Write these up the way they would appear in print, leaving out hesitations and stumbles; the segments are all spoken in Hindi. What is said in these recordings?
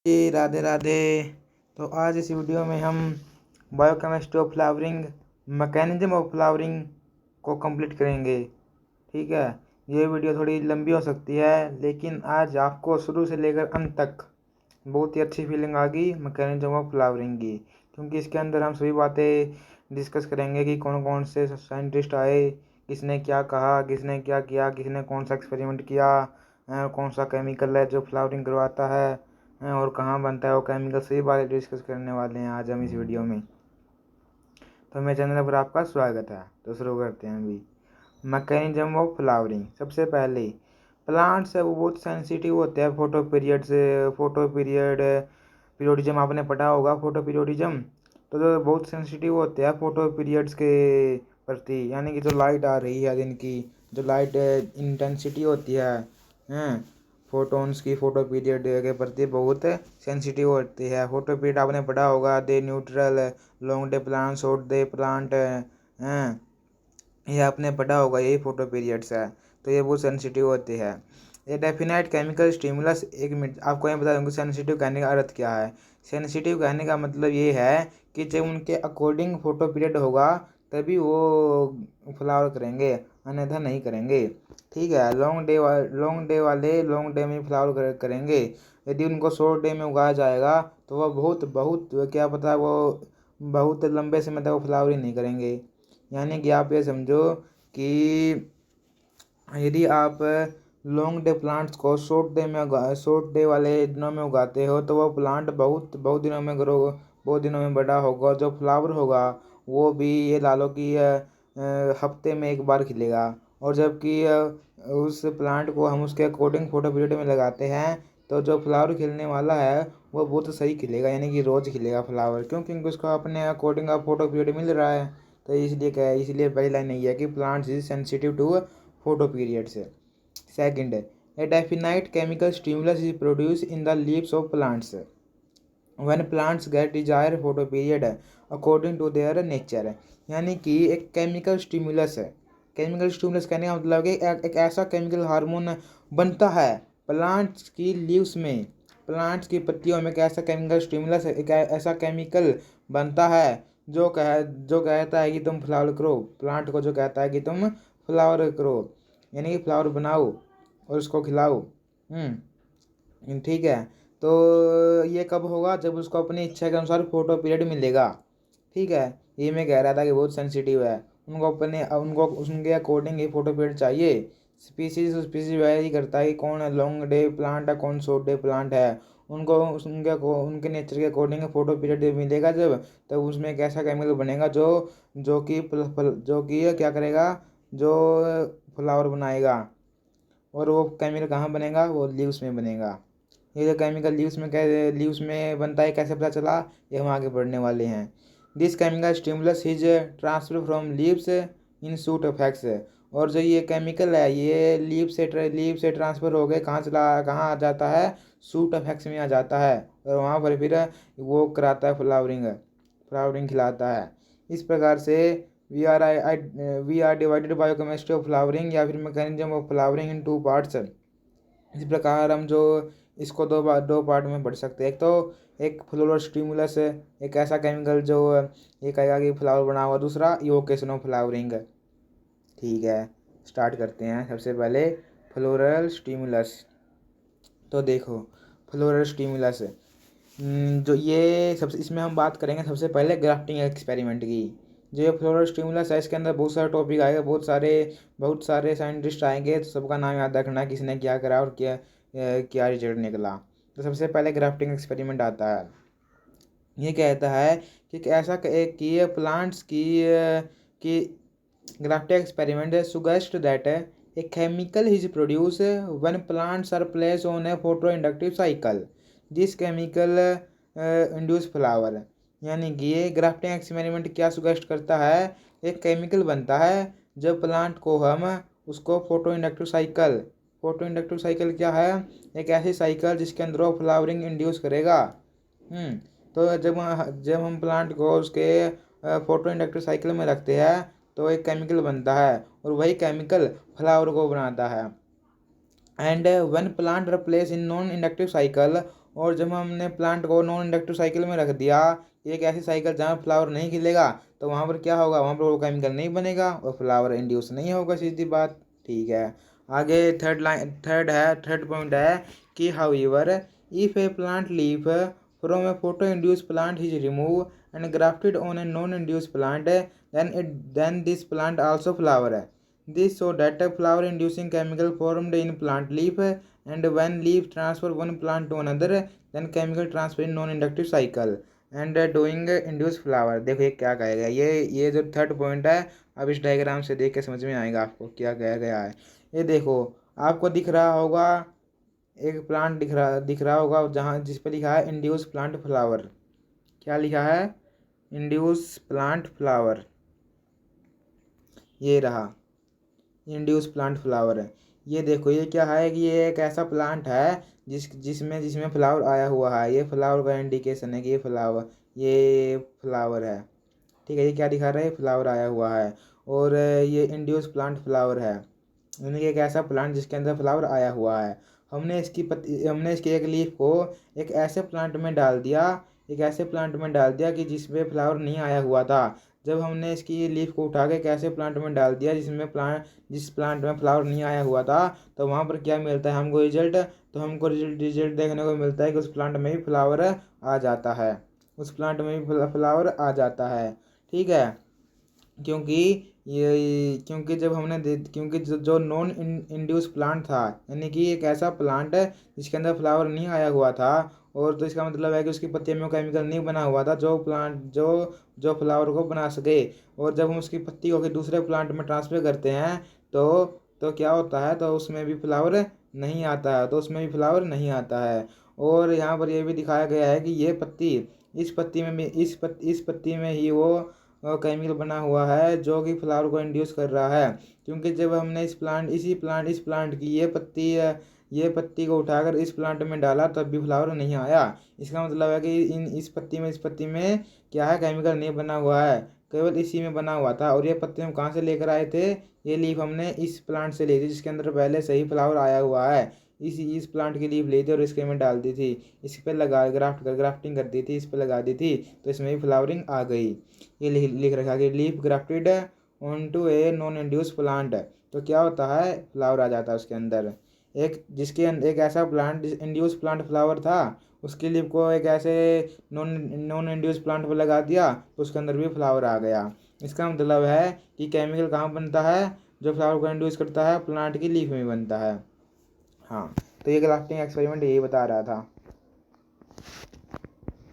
जी राधे राधे। तो आज इस वीडियो में हम biochemistry of flowering, mechanism of flowering को कंप्लीट करेंगे। ठीक है, ये वीडियो थोड़ी लंबी हो सकती है, लेकिन आज आपको शुरू से लेकर अंत तक बहुत ही अच्छी फीलिंग आ गई मैकेनिज्म ऑफ फ्लावरिंग की, क्योंकि इसके अंदर हम सभी बातें डिस्कस करेंगे कि कौन कौन से साइंटिस्ट आए, किसने क्या कहा, किसने क्या किया, किसने कौन सा एक्सपेरिमेंट किया, कौन सा केमिकल है जो फ्लावरिंग करवाता है, और कहाँ बनता है वो केमिकल। सही बातें डिस्कस करने वाले हैं आज हम इस वीडियो में। तो मेरे चैनल पर आपका स्वागत है। तो शुरू करते हैं अभी। Mechanism of flowering. सबसे पहले प्लांट्स है वो बहुत सेंसिटिव होते हैं फोटो पीरियड से। फोटो पीरियड पीरियोडिज्म आपने पढ़ा होगा, फोटो पीरियोडिज्म। तो जो बहुत सेंसिटिव होते हैं फोटो पीरियड्स के प्रति, यानी कि जो लाइट आ रही है दिन की, जो लाइट इंटेंसिटी होती है, हैं फोटोन्स की, फोटो पीरियड के प्रति बहुत सेंसिटिव होती है। फोटो पीरियड आपने पढ़ा होगा, day neutral, long day plant, short day plant, हैं ये आपने पढ़ा होगा, यही फोटो पीरियड्स है। तो ये बहुत सेंसिटिव होती है। ये डेफिनाइट केमिकल स्टिमुलस। एक मिनट आपको ये बता दूँगा सेंसिटिव कहने का अर्थ क्या है। सेंसिटिव कहने का मतलब ये है कि जब उनके अकॉर्डिंग फोटो पीरियड होगा तभी वो फ्लावर करेंगे, अन्यथा नहीं करेंगे। ठीक है, लॉन्ग डे में फ्लावर करेंगे। यदि उनको शॉर्ट डे में उगाया जाएगा तो वह बहुत बहुत क्या पता वो बहुत लंबे समय तक वो फ्लावरिंग नहीं करेंगे। यानी कि आप ये समझो कि यदि आप लॉन्ग डे प्लांट्स को शॉर्ट डे वाले दिनों में उगाते हो तो वो प्लांट बहुत बहुत दिनों में ग्रो, बहुत दिनों में बड़ा होगा। और जो फ्लावर होगा वो भी ये ला लो कि हफ्ते में एक बार खिलेगा। और जबकि उस प्लांट को हम उसके अकॉर्डिंग फोटो पीरियड में लगाते हैं तो जो फ्लावर खिलने वाला है वो बहुत सही खिलेगा, यानी कि रोज़ खिलेगा फ्लावर, क्यों? क्योंकि उसको अपने अकॉर्डिंग का फोटो पीरियड मिल रहा है। तो इसलिए क्या है, इसलिए पहली लाइन नहीं है कि plants is sensitive to photo period से। Second, a definite chemical stimulus is produced in the leaves of plants when plants get desired photo period according to their nature। यानी कि एक केमिकल स्टिमुलस है। केमिकल स्टिमुलस कहने का मतलब है कि एक ऐसा केमिकल हार्मोन बनता है प्लांट्स की लीव्स में, प्लांट्स की पत्तियों में। एक ऐसा केमिकल स्टिमुलस है, एक ऐसा केमिकल बनता है जो कहता है कि तुम फ्लावर करो, प्लांट को जो कहता है कि तुम फ्लावर करो, यानी कि फ्लावर बनाओ और उसको खिलाओ। ठीक है। तो ये कब होगा? जब उसको अपनी इच्छा के अनुसार फोटो पीरियड मिलेगा। ठीक है, ये मैं कह रहा था कि बहुत सेंसिटिव है। उनको उनके अकॉर्डिंग ही फोटो पीरियड चाहिए। स्पीसीज वैरी करता है कि कौन लॉन्ग डे प्लांट है, कौन शॉर्ट डे प्लांट है। उनके नेचर के अकॉर्डिंग फोटो पीरियड मिलेगा जब, तब उसमें एक ऐसा केमिकल बनेगा जो कि क्या करेगा, जो फ्लावर बनाएगा। और वो केमिकल कहाँ बनेगा? वो लीव्स में बनेगा। ये जो केमिकल लीव्स में बनता है, कैसे पता चला? ये हम आगे बढ़ने वाले हैं। This chemical stimulus is transfer from leaves in shoot effects. और जो ये केमिकल है ये लीव से ट्रांसफर हो गए, कहाँ आ जाता है? शूट इफेक्ट्स में आ जाता है, और वहाँ पर फिर वो कराता है फ्लावरिंग खिलाता है। इस प्रकार से we are divided biochemistry of flowering या फिर mechanism of flowering in two parts. इस प्रकार हम जो इसको दो पार्ट में बढ़ सकते हैं। एक तो एक फ्लोरल स्टिमुलस है, एक ऐसा केमिकल जो ये कहेगा कि फ्लावर बना हुआ। दूसरा इवोकेशन ऑफ फ्लावरिंग। ठीक है, स्टार्ट करते हैं। सबसे पहले फ्लोरल स्टिमुलस। तो देखो, फ्लोरल स्टिमुलस जो ये सबसे इसमें हम बात करेंगे सबसे पहले ग्राफ्टिंग एक्सपेरिमेंट की। जो ये फ्लोरल स्टिमुलस है इसके अंदर बहुत सारे टॉपिक आएगा, बहुत सारे साइंटिस्ट आएंगे, तो सबका नाम याद रखना, किसने क्या करा और क्या रिजल्ट निकला। तो सबसे पहले ग्राफ्टिंग एक्सपेरिमेंट आता है। ये कहता है कि ये प्लांट्स की grafting experiment suggest that a chemical is produce when plants are place on a photo inductive cycle. This chemical induce flower. यानी कि ये ग्राफ्टिंग एक्सपेरिमेंट क्या सुगेस्ट करता है? एक केमिकल बनता है जब प्लांट को हम उसको फोटो इंडक्टिव साइकिल क्या है? एक ऐसी साइकिल जिसके अंदर वो फ्लावरिंग इंड्यूस करेगा। तो जब हम प्लांट को उसके फोटो इंडक्टिव साइकिल में रखते हैं तो एक केमिकल बनता है, और वही केमिकल फ्लावर को बनाता है। And when plant are place in non inductive cycle और जब हमने प्लांट को नॉन इंडक्टिव साइकिल में रख दिया, एक ऐसी साइकिल जहाँ फ्लावर नहीं खिलेगा, तो वहाँ पर क्या होगा, वहाँ पर वो केमिकल नहीं बनेगा और फ्लावर इंड्यूस नहीं होगा, सीधी बात। ठीक है, आगे थर्ड पॉइंट है कि however if A plant leaf from A photo induce plant is remove and grafted on A non induce plant, then this plant also flower. This so that a flower inducing chemical formed in plant leaf, and when leaf transfer one plant to another, then chemical transfer in non-inductive cycle and doing induce flower। देखो ये क्या कहा गया, ये जो थर्ड पॉइंट है, अब इस डायग्राम से देख के समझ में आएगा आपको क्या कहा गया है। ये देखो, आपको दिख रहा होगा, एक प्लांट दिख रहा होगा जहाँ जिस पर लिखा है इंड्यूस प्लांट फ्लावर। क्या लिखा है, इंड्यूस प्लांट फ्लावर। ये रहा इंड्यूस प्लांट फ्लावर है। ये देखो, ये क्या है कि ये एक ऐसा प्लांट है जिसमें फ्लावर आया हुआ है। ये फ्लावर का इंडिकेशन है कि ये फ्लावर है। ठीक है, ये क्या दिखा रहा है, फ्लावर आया हुआ है, और ये इंड्यूस प्लांट फ्लावर है, यानी कि एक ऐसा प्लांट जिसके अंदर फ्लावर आया हुआ है। हमने इसकी एक लीफ को एक ऐसे प्लांट में डाल दिया, कि जिसमें फ्लावर नहीं आया हुआ था। जब हमने इसकी लीफ को उठा के एक ऐसे प्लांट में डाल दिया जिस प्लांट में फ्लावर नहीं आया हुआ था, तो वहाँ पर क्या मिलता है हमको, रिजल्ट। तो हमको रिजल्ट देखने को मिलता है कि उस प्लांट में भी फ्लावर आ जाता है, फ्लावर आ जाता है। ठीक है, क्योंकि जो नॉन इंड्यूस प्लांट था, यानी कि एक ऐसा प्लांट है जिसके अंदर फ्लावर नहीं आया हुआ था, और तो इसका मतलब है कि उसकी पत्तियों में केमिकल नहीं बना हुआ था जो फ्लावर को बना सके। और जब हम उसकी पत्ती को दूसरे प्लांट में ट्रांसफर करते हैं, तो क्या होता है, तो उसमें भी फ्लावर नहीं आता है। और यहाँ पर यह भी दिखाया गया है कि ये पत्ती इस पत्ती में ही वो केमिकल बना हुआ है जो कि फ्लावर को इंड्यूस कर रहा है। क्योंकि जब हमने इस प्लांट की ये पत्ती को उठाकर इस प्लांट में डाला, तब भी फ्लावर नहीं आया। इसका मतलब है कि इस पत्ती में क्या है, केमिकल नहीं बना हुआ है, केवल इसी में बना हुआ था। और ये पत्ती हम कहाँ से लेकर आए थे, ये लीफ हमने इस प्लांट से ली थी जिसके अंदर पहले से ही फ्लावर आया हुआ है। इस प्लांट की लीफ ली थी और इसके में डाल दी थी, इस पर ग्राफ्टिंग कर दी थी, इस पर लगा दी थी, तो इसमें भी फ्लावरिंग आ गई। ये लिख रखा कि leaf grafted on to a non induce plant, तो क्या होता है, फ्लावर आ जाता है उसके अंदर। एक ऐसा प्लांट इंड्यूस प्लांट फ्लावर था, उसकी लीफ को एक ऐसे नॉन इंड्यूस प्लांट पर लगा दिया, तो उसके अंदर भी फ्लावर आ गया। इसका मतलब है कि केमिकल कहाँ बनता है, जो फ्लावर को इंड्यूस करता है, प्लांट की लीफ में बनता है। हाँ, तो ये ग्राफ्टिंग एक्सपेरिमेंट यही बता रहा था।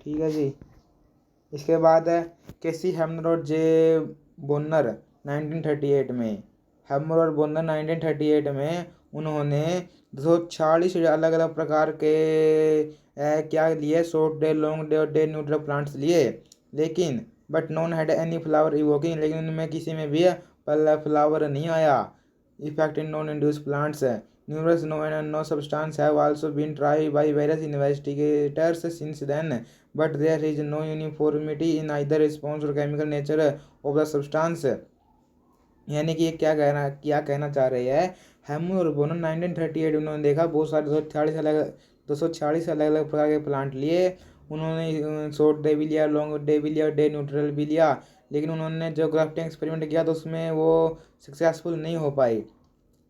ठीक है जी। इसके बाद है केसी हैमर और जे बोनर 1938 में। हैमर और बोनर 1938 में उन्होंने 246 अलग अलग प्रकार के क्या लिए, शॉर्ट डे, लॉन्ग डे और डे न्यूट्रल प्लांट्स लिए, लेकिन but non had any flower evoking, लेकिन उनमें किसी में भी फ्लावर नहीं आया। Effect in non induce plants, numerous no substance have also been tried by various investigators since then, but there is no uniformity in either response or chemical nature of the substance। यानी कि ये क्या कहना चाह रही है, हेमू और बोनन 1938 उन्होंने देखा, बहुत सारे 246 अलग अलग प्रकार के प्लांट लिए। उन्होंने शॉर्ट डे भी लिया, लॉन्ग डे भी लिया, डे न्यूट्रल भी लिया, लेकिन उन्होंने जो ग्राफ्टिंग एक्सपेरिमेंट किया तो उसमें वो सक्सेसफुल नहीं हो पाई।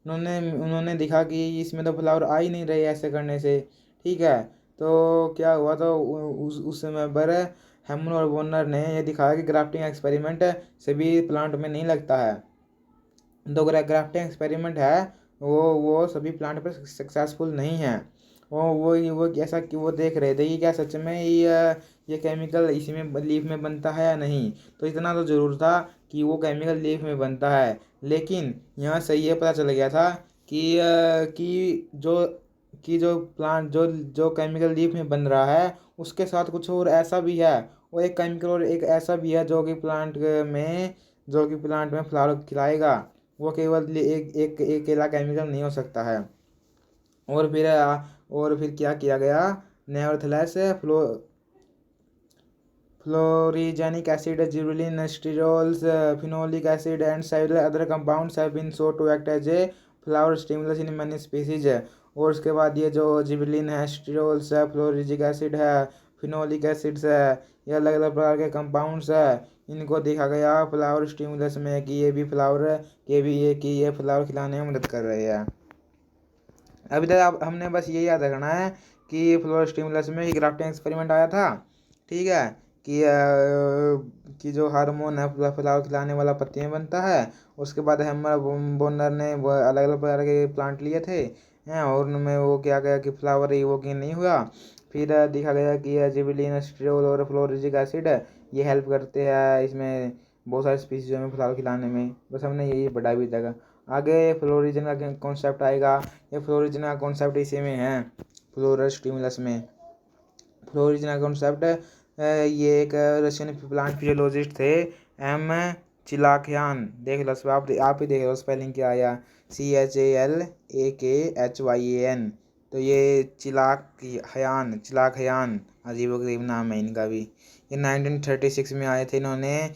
उन्होंने देखा कि इसमें तो फ्लावर आ ही नहीं रहे ऐसे करने से। ठीक है, तो क्या हुआ, तो उस समय पर हेमन और वॉर्नर ने यह दिखाया कि ग्राफ्टिंग एक्सपेरिमेंट सभी प्लांट में नहीं लगता है। तो ग्राफ्टिंग एक्सपेरिमेंट है वो सभी प्लांट पर सक्सेसफुल नहीं है। वो ऐसा कि वो देख रहे थे कि क्या सच में ये केमिकल इसी में लीफ में बनता है या नहीं। तो इतना तो ज़रूर था कि वो केमिकल लीफ में बनता है, लेकिन यहाँ से ये पता चल गया था कि जो प्लांट जो केमिकल लीफ में बन रहा है, उसके साथ कुछ और ऐसा भी है, वो एक केमिकल और एक ऐसा भी है जो कि प्लांट में फ्लावर खिलाएगा। वो केवल एक अकेला केमिकल नहीं हो सकता है। और फिर क्या किया गया, nevertheless florigenic acid, gibberellin, sterols, phenolic acid and several other compounds have been shown to act as a flower stimulus in many species। और उसके बाद ये जो जिबलिन है, स्टिरोल्स है, फ्लोरिजिक एसिड है, फिनोलिक एसिड्स है, ये अलग अलग प्रकार के कंपाउंड्स है। इनको देखा गया फ्लावर स्टिमुलस में कि ये भी फ्लावर ये फ्लावर खिलाने में मदद कर रहे हैं। अभी तक आप हमने बस ये याद रखना है कि फ्लोर स्टिमुलस में ही ग्राफ्टिंग एक्सपेरिमेंट आया था, ठीक है, कि जो हार्मोन है फ्लावर खिलाने वाला पत्ती में बनता है। उसके बाद हेमर बोनर ने अलग अलग प्रकार के प्लांट लिए थे हैं, और उनमें वो क्या गया कि फ्लावर ही वो गेन नहीं हुआ। फिर देखा गया कि जिबलिन, स्टिरोल और फ्लोरिजिक एसिड ये हेल्प करते हैं इसमें बहुत सारे स्पीसीज में फ्लावर खिलाने में। बस हमने यही पढ़ा भी था। आगे फ्लोरिजन का कॉन्सेप्ट आएगा। ये फ्लोरिजन का कॉन्सेप्ट इसी में है, फ्लोरल स्टिमुलस में। फ्लोरिजन का कॉन्सेप्ट ये एक रशियन प्लांट फिजियोलॉजिस्ट थे, एम चिलाखयान। देख लो आप ही देख लो स्पेलिंग क्या आया, CHALAKHYAN। तो ये चिलाखयान अजीब गरीब नाम है इनका भी। ये 1936 में आए थे इन्होंने।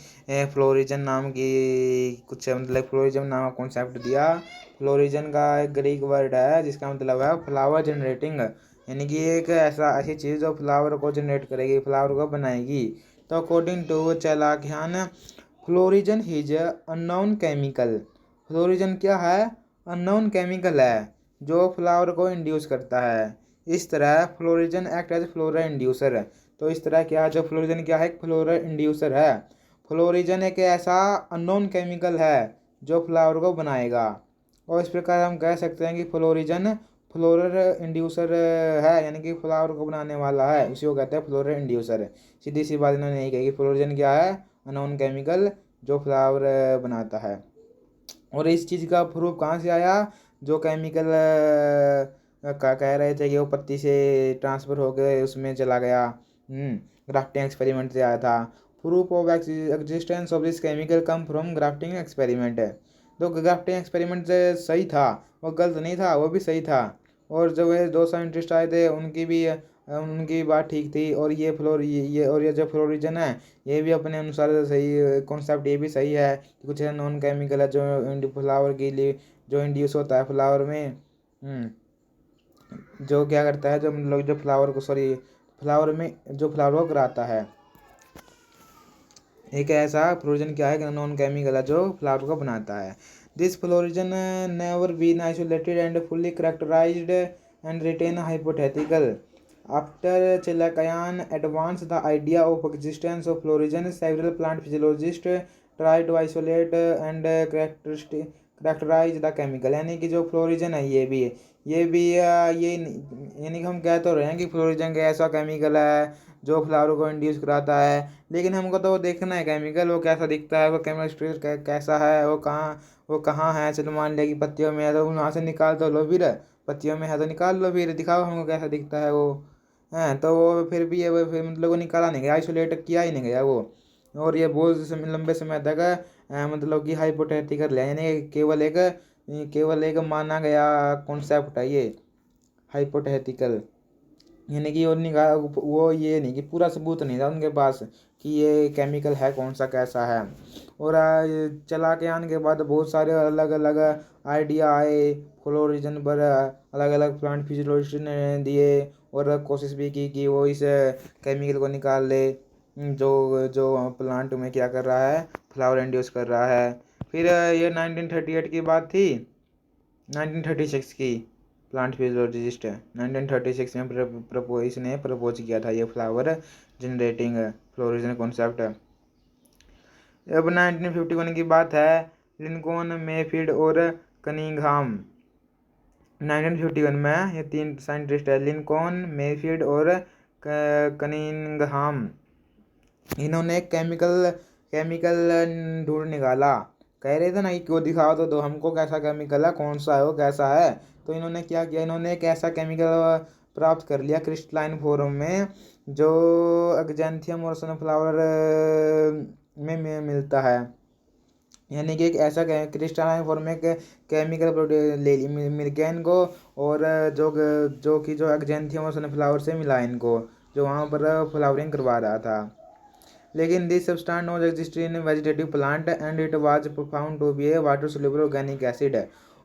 फ्लोरिजन नाम की कुछ मतलब फ्लोरिजन नाम का कॉन्सेप्ट दिया। फ्लोरिजन का एक ग्रीक वर्ड है जिसका मतलब है फ्लावर जनरेटिंग, यानी कि एक ऐसी चीज़ जो फ्लावर को जनरेट करेगी, फ्लावर को बनाएगी। तो according to Chailakhyan, florigen is unknown chemical. Florigen क्या है? अननोन केमिकल है जो फ्लावर को इंड्यूस करता है। इस तरह florigen act as floral inducer. तो इस तरह क्या है, जो फ्लोरिजन क्या है, एक फ्लोरल इंड्यूसर है। फ्लोरिजन एक ऐसा अननोन केमिकल है जो फ्लावर को बनाएगा, और इस प्रकार हम कह सकते हैं कि फ्लोरिजन फ्लोरल इंड्यूसर है, यानी कि फ्लावर को बनाने वाला है, इसी को कहते हैं फ्लोरल इंड्यूसर। सीधी सी बात इन्होंने यही कही कि फ्लोरिजन क्या है, अननोन केमिकल जो फ्लावर बनाता है। और इस चीज़ का प्रूफ कहाँ से आया? जो केमिकल का कह रहे थे कि वो पत्ती से ट्रांसफ़र हो गए उसमें चला गया, ग्राफ्टिंग एक्सपेरिमेंट से आया था। Proof of existence of this chemical come from grafting experiment है। तो ग्राफ्टिंग एक्सपेरिमेंट से सही था, वो गलत नहीं था, वो भी सही था। और जब ये दो साइंटिस्ट आए थे उनकी बात ठीक थी। और ये जो फ्लोरिजन है ये भी अपने अनुसार सही कॉन्सेप्ट, ये भी सही है कि कुछ नॉन केमिकल है जो फ्लावर के लिए जो इंड्यूस होता है फ्लावर में, जो क्या करता है, जो मतलब जो फ्लावर को फ्लावर में जो फ्लावर को कराता है। एक ऐसा फ्लोरिजन क्या है, नॉन केमिकल है जो फ्लावर को बनाता है। This florigen never been isolated and fully characterised and retain hypothetical. After Chelakayan advanced the idea of existence of florism, several plant physiologists tried to isolate and characterize the chemical। यानी कि जो फ्लोरिजन है ये यानी कि हम कह तो रहे हैं कि फ्लोरिजन का ऐसा केमिकल है जो फ्लावर को इंड्यूस कराता है, लेकिन हमको तो वो देखना है केमिकल वो कैसा दिखता है, वो केमिकल स्ट्रक्चर कैसा है, वो कहाँ है। चलो मान लिया कि पत्तियों में है तो वहाँ से निकाल तो लो, फिर पत्तियों में है तो निकाल लो, फिर दिखाओ हमको कैसा दिखता है वो। हैं तो वो फिर भी ये वो फिर मतलब वो निकाला नहीं गया, आइसोलेट किया ही नहीं गया वो। और ये बहुत लंबे समय तक मतलब कि हाइपोथेटिकल है, यानी केवल एक माना गया कॉन्सेप्ट है ये हाइपोथेटिकल। यानी कि वो ये नहीं कि पूरा सबूत नहीं था उनके पास कि ये केमिकल है कौन सा कैसा है। और चला के आने के बाद बहुत सारे अलग अलग आइडिया आए फ्लोरिजन पर, अलग अलग प्लांट फिजियोलॉजिस्ट ने दिए और कोशिश भी की कि वो इस केमिकल को निकाल ले जो जो प्लांट में क्या कर रहा है, फ्लावर इंड्यूस कर रहा है। फिर ये 1938 की बात थी, 1936 की। प्लांट फिजियोलॉजिस्ट है 1936 में इसने प्रपोज किया था ये फ्लावर जनरेटिंग फ्लोरिजन कॉन्सेप्ट। अब 1951 की बात है, लिंकन, मेफील्ड और कनिंघहाम। 1951 में ये तीन साइंटिस्ट है, लिंकन, मेफील्ड और कनिंघहाम। इन्होंने केमिकल ढूंढ निकाला। कह रहे थे ना कि क्यों दिखाओ तो दो हमको कैसा केमिकल है, कौन सा है वो कैसा है। तो इन्होंने क्या किया, इन्होंने एक ऐसा केमिकल प्राप्त कर लिया क्रिस्टलाइन फॉर्म में जो एक्जेंथियम और सनफ्लावर में मिलता है। यानी कि एक ऐसा क्रिस्टलाइन फॉर्म में केमिकल ले मिल गया इनको, और जो एक्जेंथियम और सनफ्लावर से मिला इनको, जो वहाँ पर फ्लावरिंग करवा रहा था। लेकिन this substance not exist in vegetative plant and it was found to be a water soluble organic acid.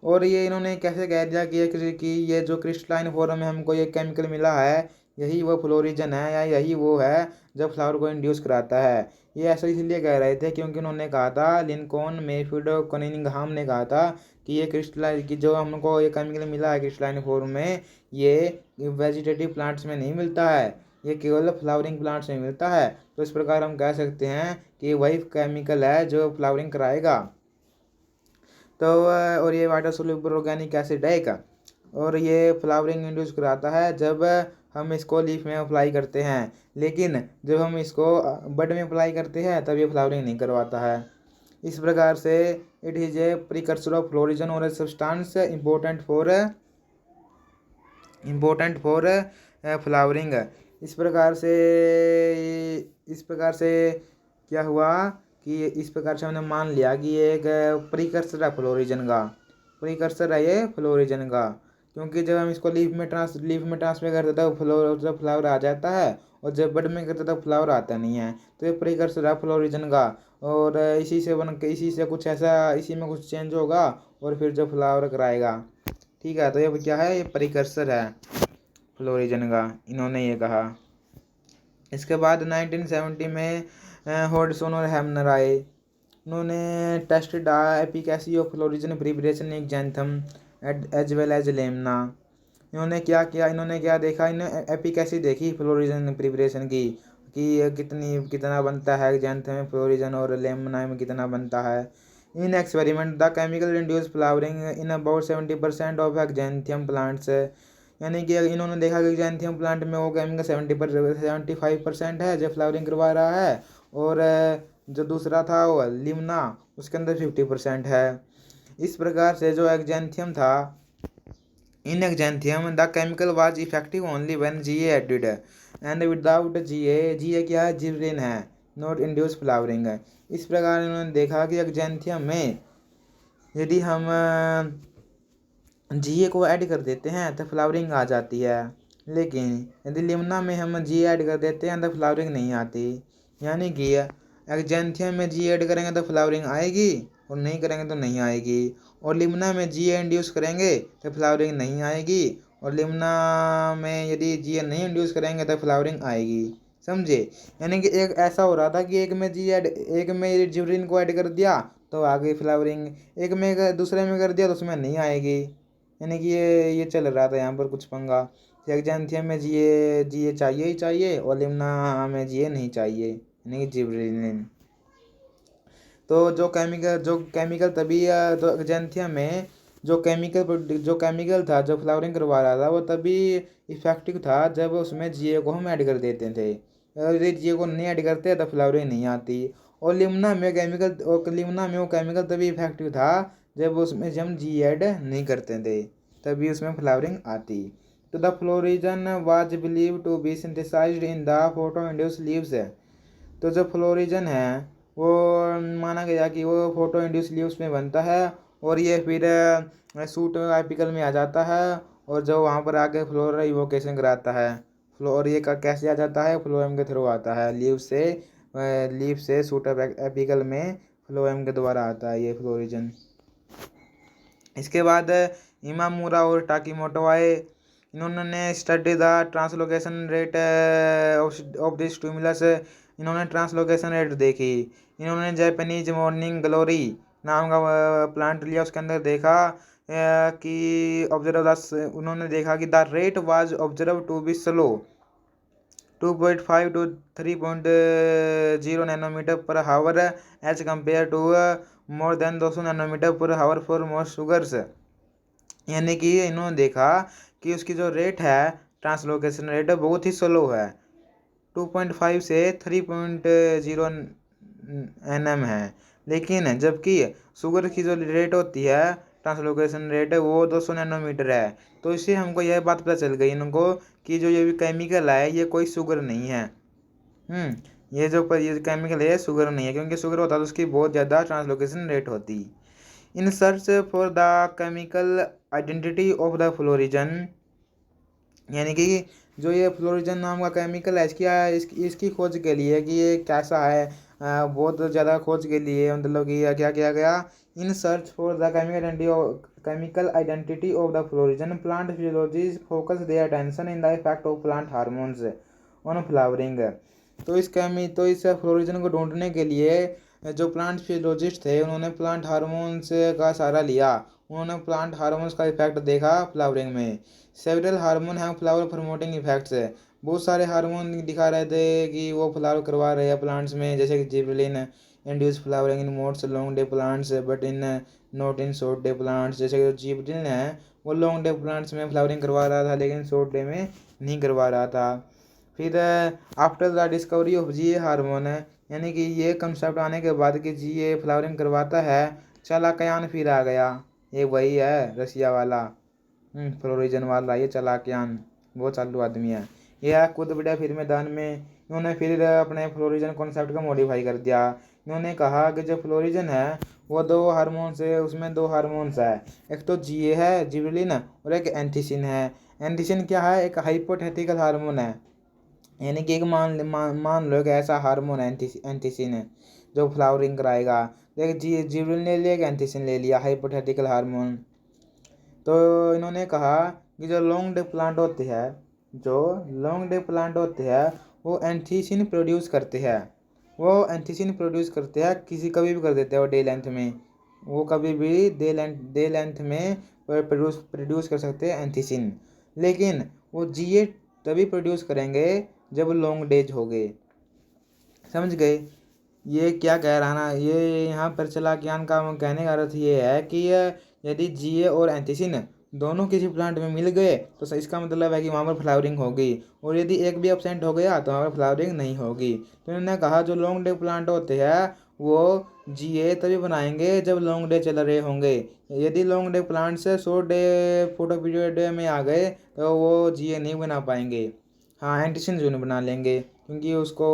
और ये इन्होंने कैसे कह दिया कि ये जो क्रिस्टलाइन फॉर्म में हमको ये केमिकल मिला है, यही वो फ्लोरिजन है या यही वो है जो फ्लावर को इंड्यूस कराता है। ये ऐसा इसलिए कह रहे थे क्योंकि उन्होंने कहा था, लिंकॉन, मेफील्ड और कनिंघहाम ने कहा था कि ये क्रिस्टलाइन की जो हमको ये केमिकल मिला है क्रिस्टलाइन फॉर्म में, ये वेजिटेटिव प्लांट्स में नहीं मिलता है, ये केवल फ्लावरिंग प्लांट्स में मिलता है। तो इस प्रकार हम कह सकते हैं कि वही केमिकल है जो फ्लावरिंग कराएगा। तो और ये वाटर सोल्यूबल ऑर्गेनिक एसिड है एक, और ये फ्लावरिंग इंड्यूस कराता है जब हम इसको लीफ में अप्लाई करते हैं, लेकिन जब हम इसको बड में अप्लाई करते हैं तब ये फ्लावरिंग नहीं करवाता है। इस प्रकार से it is a precursor of florigen और a substance important for flowering. इस प्रकार से क्या हुआ कि इस प्रकार से हमने मान लिया कि ये एक प्रिकर्सर है फ्लोरिजन का, प्रिकर्सर है ये फ्लोरिजन का, क्योंकि जब हम इसको लीफ में ट्रांसफर करते हैं तो फ्लावर आ जाता है, और जब बड में करते तो फ्लावर आता नहीं है। तो ये प्रिकर्सर है फ्लोरिजन का, और इसी से कुछ ऐसा, इसी में कुछ चेंज होगा और फिर जो फ्लावर कराएगा। ठीक है, तो ये क्या है, ये प्रिकर्सर है फ्लोरिजन का, इन्होंने ये कहा। इसके बाद 1970 में हॉडसन और हैमनर आए। उन्होंने tested efficacy of florigen preparation in Xanthium as well as Lemna. इन्होंने क्या देखा, इन्होंने एफिकेसी देखी फ्लोरिजन प्रिपरेशन की, कि कितना बनता है जैंथम में फ्लोरिजन और लेमना में कितना बनता है। In experiment the chemical induce flowering in about 70% of Xanthium plants. यानी कि इन्होंने देखा कि जैंथियम प्लांट में वो केमिकल 75% है जो फ्लावरिंग करवा रहा है, और जो दूसरा था वो लिमना, उसके अंदर 50% है। इस प्रकार से जो एक्जेंथियम था, in Xanthium the chemical was effective only when G added, and without G क्या है, जिबरेन है, नॉट इंड्यूस फ्लावरिंग है। इस प्रकार इन्होंने देखा कि एक्जेंथियम में यदि हम जी को ऐड कर देते हैं तो फ्लावरिंग आ जाती है, लेकिन यदि लिमना में हम जी ऐड कर देते हैं तो फ्लावरिंग नहीं आती। यानी कि एक्जेंथियम में जी ऐड करेंगे तो फ्लावरिंग आएगी, और नहीं करेंगे तो नहीं आएगी। और लिमना में जी इंड्यूस करेंगे तो फ्लावरिंग नहीं आएगी, और लिमना में यदि जी नहीं इंड्यूस करेंगे तो फ्लावरिंग आएगी। समझे? यानी कि एक ऐसा हो रहा था कि एक में जिबरिन को ऐड कर दिया तो आ गई फ्लावरिंग, एक में दूसरे में कर दिया तो उसमें नहीं आएगी। यानी कि ये चल रहा था यहाँ पर कुछ पंगा। एक्जेंथियम में जीए चाहिए ही चाहिए, और लिमना में जीए नहीं चाहिए, यानी कि जिबरेलिन। तो जो केमिकल तभी तो एक्जेंथियम में जो केमिकल था जो फ्लावरिंग करवा रहा था, वो तभी इफेक्टिव था जब उसमें जीए को हम ऐड कर देते थे। यदि जीए को नहीं ऐड करते तो फ्लावरिंग नहीं आती। और लिमना में वो केमिकल तभी इफेक्टिव था जब उसमें हम जी ऐड नहीं करते थे, तभी उसमें फ्लावरिंग आती। तो the florigen was believe to be synthesised in the photo induce leaves. तो जो फ्लोरिजन है वो माना गया कि वो फोटो इंड्यूस लीव्स में बनता है, और ये फिर सूट एपिकल में आ जाता है, और जो वहाँ पर आके फ्लोरा इवोकेशन कराता है। फ्लोर ये कैसे आ जाता है, फ्लोएम के थ्रू आता है, लीव से सूट एपिकल में फ्लोएम के द्वारा आता है ये फ्लोरिजन। इसके बाद इमामुरा और टाकीमोटो आए। इन्होंने study the translocation rate of this stimulus. इन्होंने ट्रांसलोकेशन रेट देखी। इन्होंने जापानीज मॉर्निंग ग्लोरी नाम का प्लांट लिया, उसके अंदर देखा कि उन्होंने देखा कि the rate was observe to be slow 2.5 to 3.0 nanometre per hour as compare to more than 200 nanometre per hour for most sugars. यानी कि इन्होंने देखा कि उसकी जो रेट है, ट्रांसलोकेशन रेट, बहुत ही स्लो है, 2.5 से 3.0 nm है। लेकिन जबकि शुगर की जो रेट होती है, ट्रांसलोकेशन रेट, वो 200 नैनोमीटर है। तो इससे हमको यह बात पता चल गई इनको कि जो ये भी केमिकल है ये कोई शुगर नहीं है। ये केमिकल है शुगर नहीं है, क्योंकि शुगर होता तो उसकी बहुत ज़्यादा ट्रांसलोकेशन रेट होती। In search for the chemical identity of the florigen, यानी कि जो ये फ्लोरिजन नाम का केमिकल है, इसकी खोज के लिए कि ये कैसा है, बहुत ज़्यादा खोज के लिए मतलब कि क्या किया गया in search for the chemical identity of the florism, plant physiologists focus their attention in the effect of plant hormones on flowering। तो इस फ्लोरिजन को ढूंढने के लिए जो प्लांट फिजियोलॉजिस्ट थे उन्होंने प्लांट हार्मोन्स का सहारा लिया। उन्होंने प्लांट हार्मोन्स का इफेक्ट देखा फ्लावरिंग में। सेवरल हार्मोन हैं फ्लावर प्रमोटिंग इफेक्ट्स। बहुत सारे हार्मोन दिखा रहे थे कि वो फ्लावर करवा रहे हैं प्लांट्स में, जैसे कि gibberellin induce flowering in modes long day plants but in not in short day plants. जैसे कि जिबरेलिन है वो लॉन्ग डे प्लांट्स में फ्लावरिंग करवा रहा था लेकिन शॉर्ट डे में नहीं करवा रहा था। फिर after the discovery of GA hormone, यानी कि ये कंसेप्ट आने के बाद कि जीए फ्लावरिंग करवाता है, चालाकयान फिर आ गया। ये वही है रसिया वाला फ्लोरिजन वाला, ये चालाकयान बहुत चालू आदमी है। यह खुद बढ़िया फिर मैदान में इन्होंने फिर अपने फ्लोरिजन कॉन्सेप्ट को मॉडिफाई कर दिया। इन्होंने कहा कि जो फ्लोरिजन है वो दो हार्मोन्स है, उसमें दो हार्मोन्स है, एक तो जीए है जिबरेलिन और एक एंथीसिन है। एंथीसिन क्या है? एक हाइपोथेटिकल हार्मोन है, यानी कि एक मान लो कि ऐसा हार्मोन है एंथीसिन है जो फ्लावरिंग कराएगा। देख जिबरेलिन ले लिया, एंथीसिन ले लिया, हाइपोथेटिकल हार्मोन। तो इन्होंने कहा कि जो लॉन्ग डे प्लांट होते हैं, जो लॉन्ग डे प्लांट होते हैं वो एंथीसिन प्रोड्यूस करते हैं। वो एंथीसिन प्रोड्यूस करते हैं, कभी भी कर देते हैं वो डे लेंथ में। वो कभी भी डे लेंथ में प्रोड्यूस कर सकते हैं एंथीसिन। लेकिन वो जीए तभी प्रोड्यूस करेंगे जब लॉन्ग डेज हो गए। समझ गए? ये क्या कह रहा ना, ये यहाँ पर चालाकयान का कहने का अर्थ ये है कि यदि जीए और एंथीसिन दोनों किसी प्लांट में मिल गए तो इसका मतलब है कि वहाँ पर फ्लावरिंग होगी, और यदि एक भी एब्सेंट हो गया तो वहाँ पर फ्लावरिंग नहीं होगी। तो इन्होंने कहा जो लॉन्ग डे प्लांट होते हैं वो जीए तभी बनाएंगे जब लॉन्ग डे चल रहे होंगे। यदि लॉन्ग डे प्लांट से शॉर्ट डे फोटो पीरियड में आ गए तो वो जीए नहीं बना पाएंगे। हाँ, एंटीसिन जून बना लेंगे क्योंकि उसको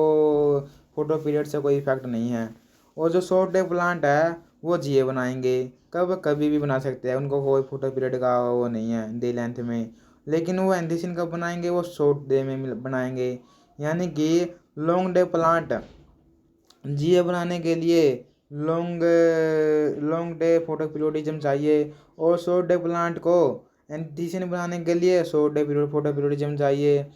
फोटो पीरियड से कोई इफेक्ट नहीं है। और जो शॉर्ट डे प्लांट है वो जीए बनाएंगे, कभी भी बना सकते हैं, उनको कोई फोटो पीरियड का वो नहीं है डे लेंथ में। लेकिन वो एंथीसिन कब बनाएंगे? वो शॉर्ट डे में बनाएंगे। यानी कि लॉन्ग डे प्लांट जीए बनाने के लिए long long day photo periodism चाहिए, और शॉर्ट डे प्लांट को एंथीसिन बनाने के लिए शॉर्ट डे फोटो पीरियडिज्म चाहिए।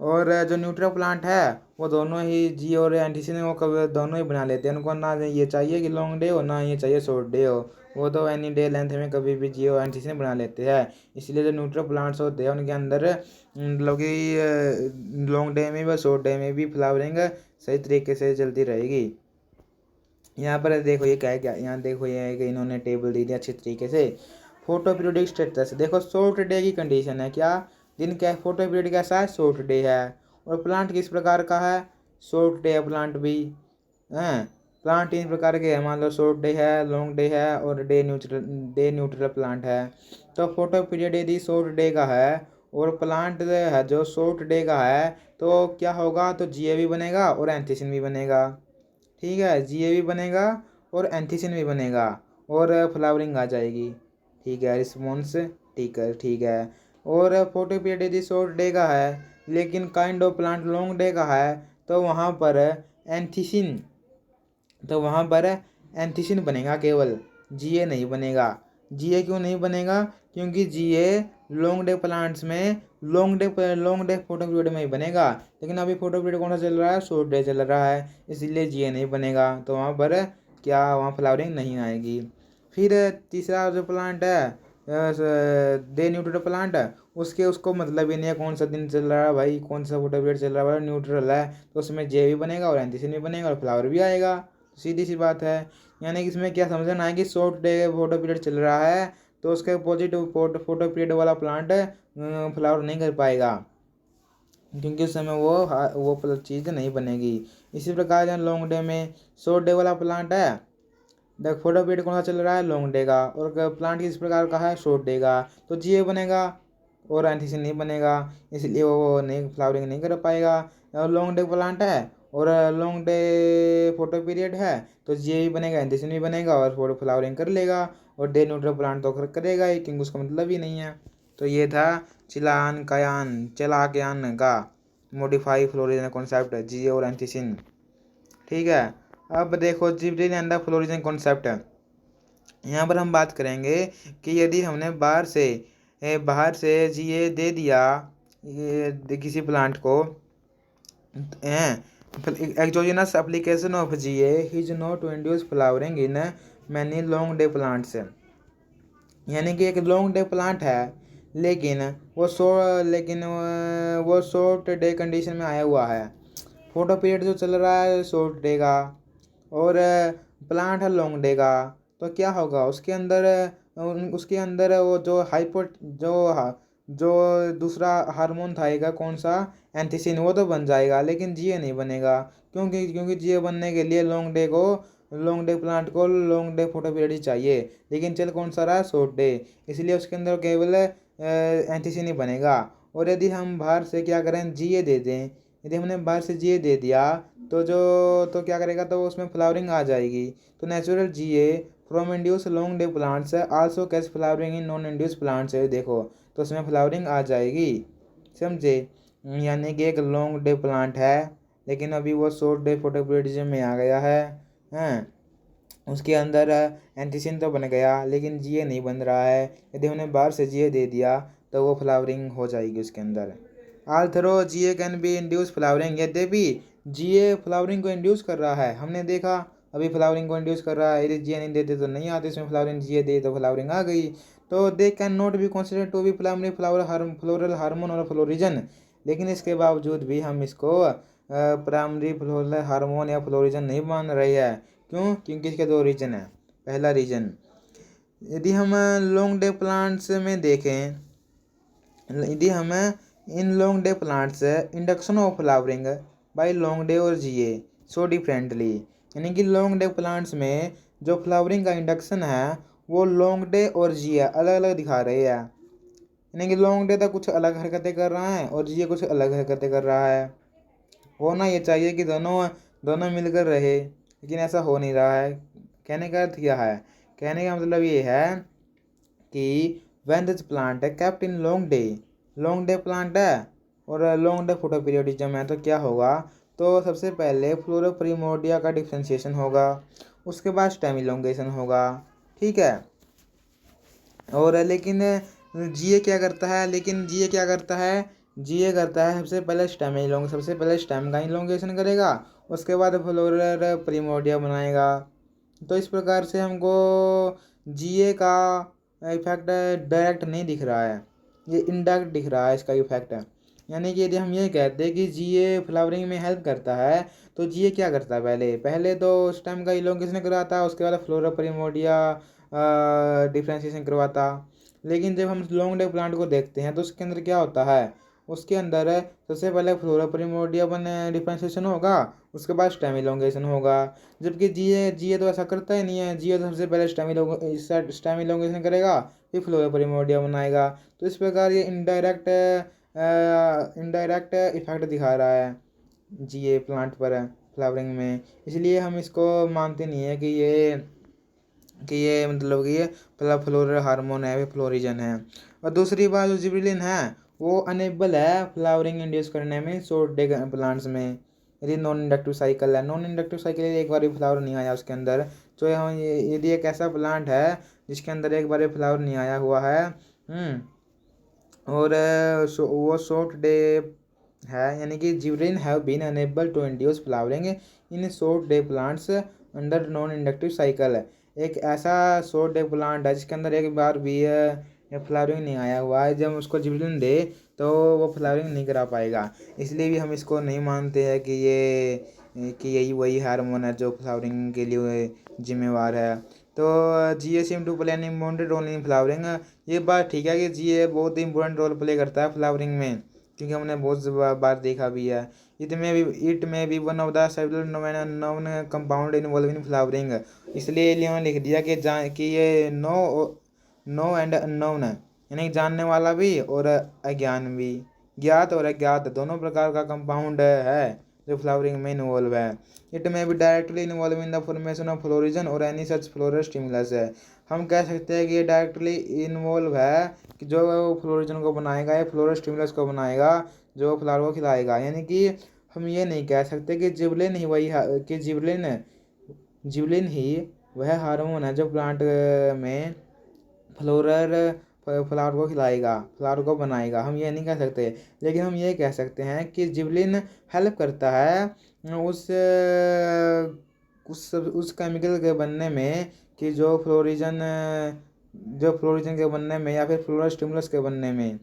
और जो न्यूट्रल प्लांट है वो दोनों ही जी और एंटीसिन वो कभी दोनों ही बना लेते हैं। उनको ना ये चाहिए कि लॉन्ग डे हो, ना ये चाहिए शॉर्ट डे हो। वो तो एनी डे लेंथ में कभी भी जी और एंटीसिन बना लेते हैं। इसलिए जो न्यूट्रल प्लांट्स होते हैं उनके अंदर मतलब कि लॉन्ग डे में भी शॉर्ट डे में भी फ्लावरिंग सही तरीके से चलती रहेगी। यहाँ पर देखो ये क्या है, क्या यहाँ देखो ये है कि इन्होंने टेबल दी थी अच्छी तरीके से। फोटो पीरियडिक स्टेटस देखो, शॉर्ट डे की कंडीशन है क्या? दिन क्या फोटो पीरियड कैसा है? शॉर्ट डे है। और प्लांट किस प्रकार का है? शॉर्ट डे है प्लांट भी। हैं प्लांट तीन प्रकार के हैं, मान लो शॉर्ट डे है, लॉन्ग डे है और डे न्यूट्रल प्लांट है। तो फोटो पीरियड यदि शॉर्ट डे का है और प्लांट है जो शॉर्ट डे का है तो क्या होगा? तो जीए भी बनेगा और एंथीसिन भी बनेगा। ठीक है, जीए भी बनेगा और एंथीसिन भी बनेगा और फ्लावरिंग आ जाएगी। ठीक है, रिस्पॉन्स ठीक है। और फोटो पीरियड यदि शॉर्ट डे का है लेकिन kind of plant long day का है तो वहाँ पर एंथीसिन बनेगा केवल, जीए नहीं बनेगा। जीए क्यों नहीं बनेगा? क्योंकि जीए लॉन्ग डे प्लांट्स में लॉन्ग डे फोटो पीरियड में ही बनेगा, लेकिन अभी फोटो पीरियड कौन सा चल रहा है? शॉर्ट डे चल रहा है, इसलिए जीए नहीं बनेगा। तो वहाँ पर वहाँ फ्लावरिंग नहीं आएगी। फिर तीसरा जो प्लांट है डे न्यूट्रल प्लांट है, उसको मतलब ही नहीं है कौन सा दिन चल रहा है भाई, कौन सा फोटो पीरियड चल रहा है भाई, न्यूट्रल है तो उसमें जे भी बनेगा और एंथीसिन भी बनेगा और फ्लावर भी आएगा। सीधी सी बात है। यानी कि इसमें क्या समझना है कि शॉर्ट डे फोटो पीरियड चल रहा है तो उसके पॉजिटिव फोटो पीरियड वाला प्लांट फ्लावर नहीं कर पाएगा, क्योंकि उस समय वो चीज़ नहीं बनेगी। इसी प्रकार लॉन्ग डे में शॉर्ट डे वाला प्लांट है, देख फोटो पीरियड कौन सा चल रहा है? लॉन्ग डे का, और प्लांट किस प्रकार का है? शॉर्ट डे का, तो जीए बनेगा और एंथीसिन नहीं बनेगा, इसलिए वो नहीं फ्लावरिंग नहीं कर पाएगा। लॉन्ग डे प्लांट है और लॉन्ग डे फोटो पीरियड है तो जीए भी बनेगा, एंथीसिन भी बनेगा और फोटो फ्लावरिंग कर लेगा। और डे न्यूट्रल प्लांट तो करेगा ही क्योंकि उसका मतलब ही नहीं है। तो ये था चालाकयान का मॉडिफाई फ्लोरिजन कॉन्सेप्ट, जीए और एंथीसिन। ठीक है, अब देखो gibberellin and the florigen concept. यहाँ पर हम बात करेंगे कि यदि हमने बाहर से जीए दे दिया किसी प्लांट को, exogenous application of GA is not to induce flowering in many long day plants. यानी कि एक लॉन्ग डे प्लांट है, लेकिन वो शॉर्ट डे कंडीशन में आया हुआ है। फोटो पीरियड जो चल रहा है शॉर्ट डे का, और प्लांट है लॉन्ग डे का, तो क्या होगा उसके अंदर वो जो दूसरा हार्मोन था आएगा, कौन सा, एंथीसिन, वो तो बन जाएगा, लेकिन जीए नहीं बनेगा। क्योंकि जीए बनने के लिए लॉन्ग डे प्लांट को लॉन्ग डे फोटो पीरियड ही चाहिए, लेकिन चल कौन सा रहा, शॉर्ट डे, इसलिए उसके अंदर केवल एंथीसिन ही बनेगा। और यदि हम बाहर से क्या करें, जीए दे दें, यदि हमने बाहर से जीए दे दिया तो क्या करेगा, तो उसमें फ्लावरिंग आ जाएगी। तो natural GA from induce long day plants also catch flowering in non induce plants है, देखो तो उसमें फ्लावरिंग आ जाएगी, समझे। यानी कि एक लॉन्ग डे प्लांट है, लेकिन अभी वो शॉर्ट डे फोटोपीरियडिज्म में आ गया है, हैं, उसके अंदर एंटीसिन तो बन गया, लेकिन जीए नहीं बन रहा है। यदि हमने बाहर से जीए दे दिया तो वो फ्लावरिंग हो जाएगी उसके अंदर। आल्थरो जीए कैन बी इंड्यूस फ्लावरिंग, यद्यपि जीए फ्लावरिंग को इंड्यूस कर रहा है, हमने देखा अभी फ्लावरिंग को इंड्यूस कर रहा है। यदि जीए नहीं देते तो नहीं आती इसमें फ्लावरिंग, जीए दे तो फ्लावरिंग आ गई। तो they can not be considered to be primary floral hormone और फ्लोरिजन, लेकिन इसके बावजूद भी हम इसको प्राइमरी फ्लोरल हार्मोन या फ्लोरिजन नहीं मान रहे हैं। क्यों? क्योंकि इसके दो रीजन है। पहला रीजन, यदि हम लॉन्ग डे प्लांट्स में देखें, यदि हम इन long day plants induction of flowering by long day और जीए सो डिफरेंटली, यानी कि लॉन्ग डे प्लांट्स में जो फ्लावरिंग का इंडक्शन है वो लॉन्ग डे और जीए अलग अलग दिखा रहे हैं। यानी कि लॉन्ग डे तो कुछ अलग हरकतें कर रहा है और जीए कुछ अलग हरकतें कर रहा है। होना ये चाहिए कि दोनों दोनों मिलकर रहे, लेकिन ऐसा हो नहीं रहा है। कहने का अर्थ क्या है? कहने का मतलब ये है कि when this plant है kept in long day plant है और लॉन्ग डे फोटो पीरियडिज्म है, तो क्या होगा, तो सबसे पहले फ्लोरोप्रिमोर्डिया का डिफ्रेंशिएशन होगा, उसके बाद स्टेम इलोंगेशन होगा, ठीक है। और लेकिन जीए क्या करता है, जीए करता है सबसे पहले स्टेम का इलोंगेशन करेगा, उसके बाद फ्लोरल प्रिमोर्डिया बनाएगा। तो इस प्रकार से हमको जीए का इफेक्ट डायरेक्ट नहीं दिख रहा है, ये इनडायरेक्ट दिख रहा है इसका इफेक्ट है। यानी कि यदि हम ये कहते हैं कि जीए फ्लावरिंग में हेल्प करता है, तो जीए क्या करता है, पहले पहले तो स्टेम का इलोंगेशन कराता है, उसके बाद फ्लोरा प्रिमोर्डिया डिफ्रेंशिएशन करवाता। लेकिन जब हम लॉन्ग डे प्लांट को देखते हैं तो उसके अंदर क्या होता है, उसके अंदर सबसे पहले फ्लोरा प्रिमोर्डिया डिफ्रेंशिएशन होगा, उसके बाद स्टेम इलोंगेशन होगा। जबकि जीए तो ऐसा करता ही नहीं है, जीए तो सबसे पहले स्टेम इलोंगेशन करेगा, फिर फ्लोरा प्रिमोर्डिया बनाएगा। तो इस प्रकार ये इनडायरेक्ट इफेक्ट दिखा रहा है जीए प्लांट पर फ्लावरिंग में, इसलिए हम इसको मानते नहीं है कि ये मतलब कि ये फ्लोरल हार्मोन है, फ्लोरिजन है। और दूसरी बात, जो जिबरेलिन है वो अनेबल है फ्लावरिंग इंड्यूस करने में शॉर्ट डे प्लांट्स में। यदि नॉन इंडक्टिव साइकिल है, नॉन इंडक्टिव साइकिल एक बार भी फ्लावर नहीं आया उसके अंदर, तो हम यदि एक ऐसा प्लांट है जिसके अंदर एक बार भी फ्लावर नहीं आया हुआ है, और वो शॉर्ट डे है, यानी कि gibberellin have been unable to induce flowering in short day plants under non inductive cycle. एक ऐसा शॉर्ट डे प्लांट है जिसके अंदर एक बार भी फ्लावरिंग नहीं आया हुआ है, जब उसको जिबरेलिन दे तो वो फ्लावरिंग नहीं करा पाएगा। इसलिए भी हम इसको नहीं मानते हैं कि यही वही हार्मोन है जो फ्लावरिंग के लिए जिम्मेवार है। तो GA seem to play an important role in flowering, ये बात ठीक है कि जीए बहुत इंपॉर्टेंट रोल प्ले करता है फ्लावरिंग में, क्योंकि हमने बहुत बार देखा भी है। It may be one of the several non compound involve in flowering, इसलिए लियोन लिख दिया कि ये नो एंड अननोन है, यानी जानने वाला भी और अज्ञान भी, ज्ञात और अज्ञात दोनों प्रकार का कंपाउंड है जो फ्लावरिंग में इन्वॉल्व है। इट में भी directly involve in the formation of florigen और एनी सच फ्लोरल स्टिमुलस है। हम कह सकते हैं कि ये डायरेक्टली इन्वॉल्व है कि जो फ्लोरिजन को बनाएगा या फ्लोरल स्टिमुलस को बनाएगा जो फ्लावर को खिलाएगा। यानी कि हम ये नहीं कह सकते कि जिबलिन ही जिबलिन ही वह हार्मोन है जो प्लांट में फ्लावर को खिलाएगा, फ्लावर को बनाएगा। हम ये नहीं कह सकते, लेकिन हम ये कह सकते हैं कि जिबलिन हेल्प करता है उस उस केमिकल के बनने में कि जो फ्लोरिजन के बनने में या फिर फ्लोरल स्टिमुलस के बनने में।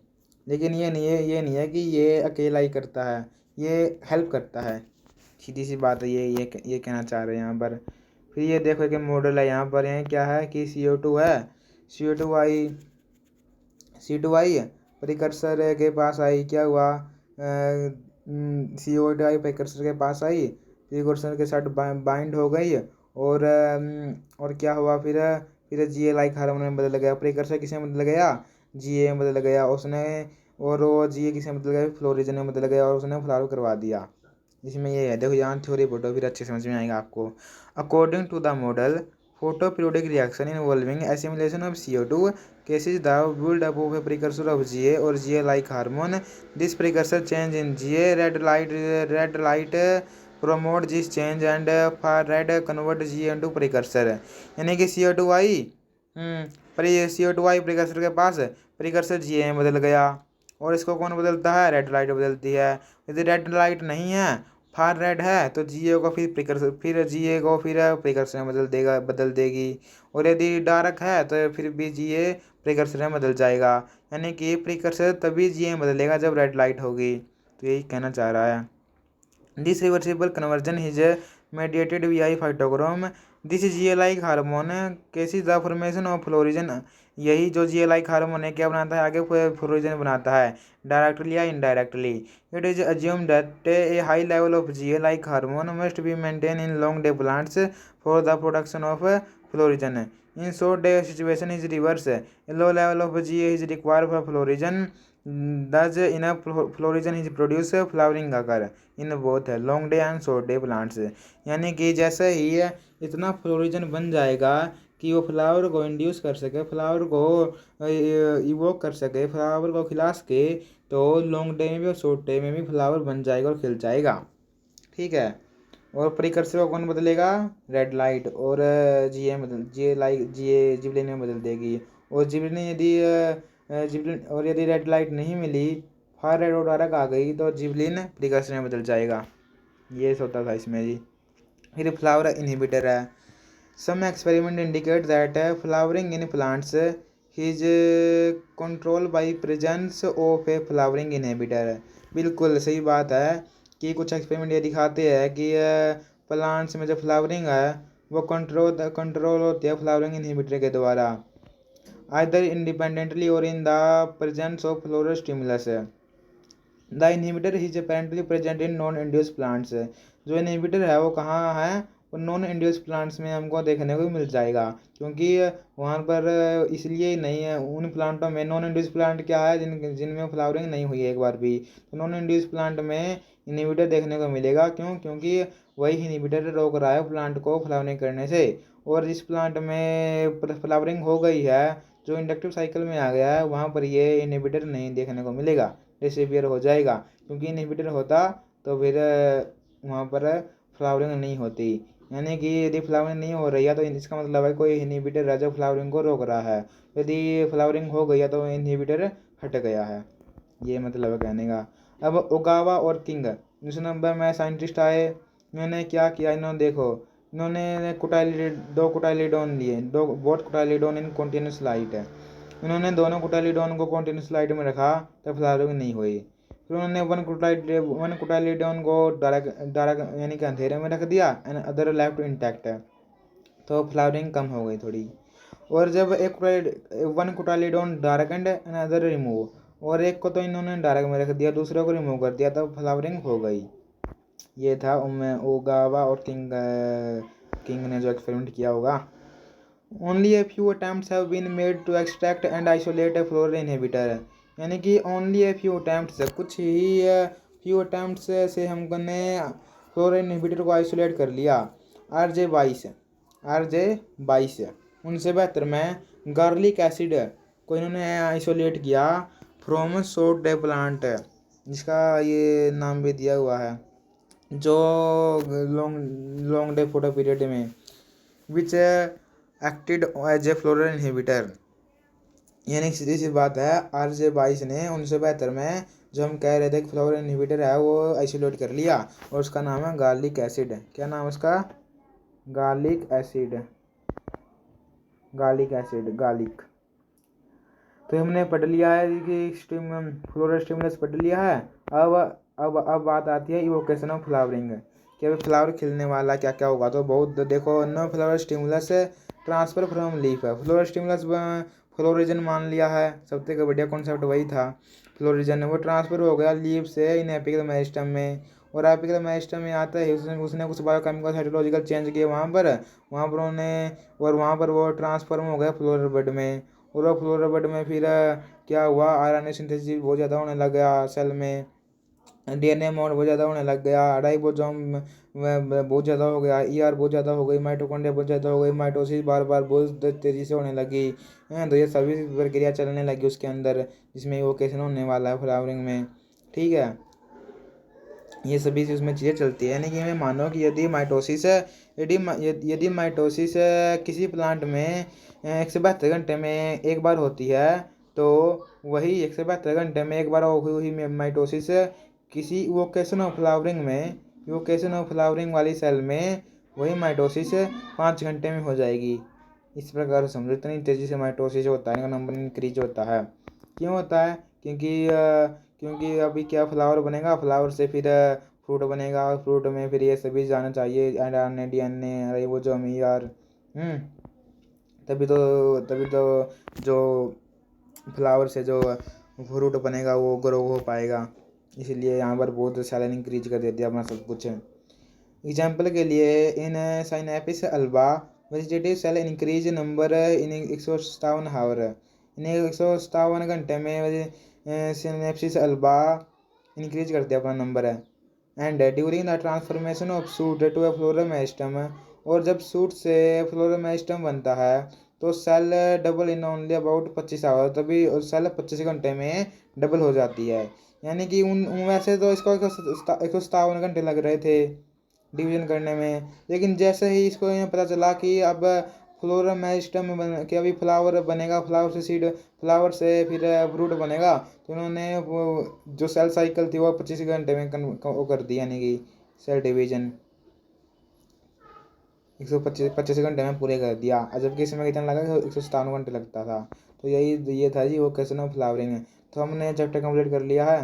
लेकिन ये नहीं है कि ये अकेला ही करता है, ये हेल्प करता है। सीधी सी बात है, ये कहना चाह रहे हैं यहाँ पर। फिर ये देखो कि मॉडल है यहाँ पर, यहाँ क्या है कि CO2 है, CO2 C2I प्रिकर्सर के पास आई, क्या हुआ, CO2 प्रिकर्सर के पास आई, प्रिकर्सर के साथ बाइंड हो गई, और क्या हुआ, फिर GA लाइक हार्मोन में बदल गया। प्रिकर्सर किसे में बदल गया, GA में बदल गया उसने, और वो GA किसे में बदल गया, फ्लोरिजन में बदल गया, और उसने फ्लावर करवा दिया। इसमें ये है, देखो यहाँ थ्योरी पढ़ो फिर अच्छे समझ में आएगा आपको। According to the model photoperiodic reaction involving assimilation of CO2 cases the build up of a precursor of GA or GA-like hormone. This precursor change in GA red light promote this change and far red convert GA into precursor। यानी कि CO2I पर ये CO2I प्रिकर्सर के पास प्रिकर्सर GA में बदल गया, और इसको कौन बदलता है, रेड लाइट बदलती है। यदि रेड लाइट नहीं है, फार रेड है, तो GA को फिर GA को फिर प्रिकर्सर में बदल देगी, और यदि डार्क है तो फिर भी GA प्रिकर्सर में बदल जाएगा। यानी कि प्रिकर्सर तभी GA में बदलेगा जब रेड लाइट होगी। तो यही कहना चाह रहा है। This reversible conversion is mediated via phytochrome. This GA-like hormone कैसी द फॉर्मेशन ऑफ फ्लोरिजन। यही जो GA-like हार्मोन है क्या बनाता है, आगे फ्लोरिजन बनाता है, डायरेक्टली या indirectly. It is assume that A high level of GA-like hormone must be maintain in long day plants for the production of florigen. In short day situation is reverse, A low level of GA is required for florigen, thus enough florization is produced flowering occur in both long day and short day plants। यानी कि जैसे ही इतना फ्लोरिजन बन जाएगा कि वो फ्लावर को इंड्यूस कर सके, फ्लावर को इवोक कर सके, फ्लावर को खिला सके, तो लॉन्ग डे में भी और शॉर्ट डे में भी फ्लावर बन जाएगा और खिल जाएगा। ठीक है। और प्रिकर्सर को कौन बदलेगा, रेड लाइट, और GA जिबलिन में बदल देगी। और यदि रेड लाइट नहीं मिली, फार रेड और डार्क आ गई, तो जिबलिन प्रिकर्सर में बदल जाएगा। ये होता था इसमें जी। फिर फ्लावर इनहिबिटर है। Some experiment indicate that flowering in plants is control by presence of a flowering inhibitor. बिल्कुल सही बात है कि कुछ एक्सपेरिमेंट ये दिखाते हैं कि प्लांट्स में जो फ्लावरिंग है वो कंट्रोल होती है फ्लावरिंग इनहिबिटर के द्वारा, either independently or in the presence of floral stimulus। The inhibitor is apparently present in non-induced plants। जो इनहिबिटर है वो कहाँ है, वो नॉन इंड्यूस प्लांट्स में हमको देखने को मिल जाएगा, क्योंकि वहाँ पर इसलिए नहीं है उन प्लांटों में। नॉन इंड्यूस प्लांट क्या है, जिनमें फ्लावरिंग नहीं हुई है एक बार भी, तो नॉन इंड्यूस प्लांट में इनहिबिटर देखने को मिलेगा। क्यों, क्योंकि वही इनहिबिटर रोक रहा है प्लांट को फ्लावरिंग करने से। और जिस प्लांट में फ्लावरिंग हो गई है, जो इंडक्टिव साइकिल में आ गया है, वहाँ पर ये इनहिबिटर नहीं देखने को मिलेगा, डिसअपियर हो जाएगा। क्योंकि इनहिबिटर होता तो फिर वहाँ पर फ्लावरिंग नहीं होती। यानी कि यदि फ्लावरिंग नहीं हो रही है तो इसका मतलब है कोई इनहिबिटर है जो फ्लावरिंग को रोक रहा है। यदि फ्लावरिंग हो गई है तो इनहिबिटर हट गया है, ये मतलब है कहने का। अब ओगावा और किंग 1990 में साइंटिस्ट आए, इन्होंने क्या किया, इन्होंने देखो, इन्होंने दो कुटाइलिडोन लिए, बोथ कुटाइलिडोन इन कॉन्टिन्यूस लाइट है। इन्होंने दोनों कुटाइलिडोन को कॉन्टिन्यूस लाइट में रखा तब फ्लावरिंग नहीं हुई। फिर उन्होंने वन कुटाइलिडोन को डार्क यानी कि अंधेरे में रख दिया एंड अदर लेफ्ट इंटैक्ट है, तो फ्लावरिंग कम हो गई थोड़ी। और जब one cotyledon dark and other remove, और एक को तो इन्होंने डार्क में रख दिया, दूसरे को रिमूव कर दिया, तब फ्लावरिंग हो गई। ये था ओगावा और किंग ने जो एक्सपेरिमेंट किया होगा। Only a few attempts have been made to extract and isolate a floral inhibitor. यानी कि ओनली ए फ्यू अटैम्प्ट्स, कुछ ही फ्यू अटैम्प्ट्स से हमने फ्लोरल इनहिबिटर को आइसोलेट कर लिया। RJ22 उनसे बेहतर में गार्लिक एसिड को इन्होंने आइसोलेट किया फ्रॉम शॉर्ट डे प्लांट, जिसका ये नाम भी दिया हुआ है, जो लॉन्ग डे फोटो पीरियड में which acted as a floral inhibitor. यानी सीधी सी बात है, RJ22 ने 1972 में जो हम कह रहे थे कि फ्लोरल इनहिबिटर है वो आइसोलेट कर लिया, और उसका नाम है गार्लिक एसिड। क्या नाम है उसका? Garlic acid. गार्लिक। तो हमने पढ़ लिया है कि फ्लोरल स्टिमुलस पढ़ लिया है। अब बात आती है इवोकेशन ऑफ फ्लावरिंग, कि अभी फ्लावर खिलने वाला क्या क्या होगा। तो बहुत देखो, no flower stimulus transfer from leaf है। फ्लोरल स्टिमुलस फ्लोरिजन मान लिया है, सबसे बढ़िया कॉन्सेप्ट वही था। फ्लोरिजन वो ट्रांसफर हो गया लीफ से इन एपिकल मेरिस्टम में, और एपिकल मेरिस्टम में आता है उसने कुछ बायोकेमिकल साइटोलॉजिकल चेंज किए वहाँ पर वहाँ पर वो ट्रांसफॉर्म हो गया फ्लोरल बड में। और वो फ्लोरल बड में फिर क्या हुआ, RNA सिंथेसिस बहुत ज़्यादा होने लग गया सेल में, DNA मोड बहुत ज़्यादा होने लग गया, राइबोसोम बहुत ज़्यादा हो गया, ER बहुत ज़्यादा हो गई, माइटोकॉन्ड्रिया बहुत ज़्यादा हो गई, माइटोसिस बार बार बहुत तेज़ी से होने लगी। तो ये सभी प्रक्रिया चलने लगी उसके अंदर, जिसमें इवोकेशन होने वाला है फ्लावरिंग में। ठीक है, ये सभी उसमें चीज़ें चलती है। यानी कि मैं मानो कि यदि माइटोसिस किसी प्लांट में 172 घंटे में एक बार होती है, तो वही 172 घंटे में एक बार हुई माइटोसिस किसी इवोकेशन ऑफ फ्लावरिंग वाली सेल में, वही माइटोसिस 5 घंटे में हो जाएगी। इस प्रकार से समझो, इतनी तेज़ी से माइटोसिस होता है, इनका नंबर इंक्रीज होता है। क्यों होता है? क्योंकि अभी क्या फ्लावर बनेगा, फ्लावर से फिर फ्रूट बनेगा, फ्रूट में फिर ये सभी जाना चाहिए, RNA DNA राइबोसोम ER। तभी तो जो फ्लावर से जो फ्रूट बनेगा वो ग्रो हो पाएगा। इसलिए यहाँ पर बहुत सैलन इंक्रीज कर देती है अपना सब कुछ। एग्जाम्पल के लिए in Sinapis alba vegetative cell increase number in 157 hour. इन्हें 157 घंटे में सिनेप्सिस अल्बा इंक्रीज करते हैं अपना नंबर है। And during the transformation of shoot to a floral meristem, और जब सूट से फ्लोरल मेरिस्टम बनता है तो cell double in only about 25 hour, तभी सेल 25 घंटे में डबल हो जाती है। यानी कि वैसे तो इसको 157 घंटे लग रहे थे डिवीजन करने में, लेकिन जैसे ही इसको ये पता चला कि अब फ्लोरल मेरिस्टम में कि अभी फ्लावर बनेगा, फ्लावर से फिर फ्रूट बनेगा, तो उन्होंने वो जो सेल साइकिल थी वो 25 घंटे में वो कर दी, यानी कि सेल डिवीजन 125 घंटे में पूरे कर दिया। जबकि इसमें कितना लगा कि 157 घंटे लगता था। तो ये था जी वोकेशन ऑफ फ्लावरिंग। तो हमने चैप्टर कंप्लीट कर लिया है।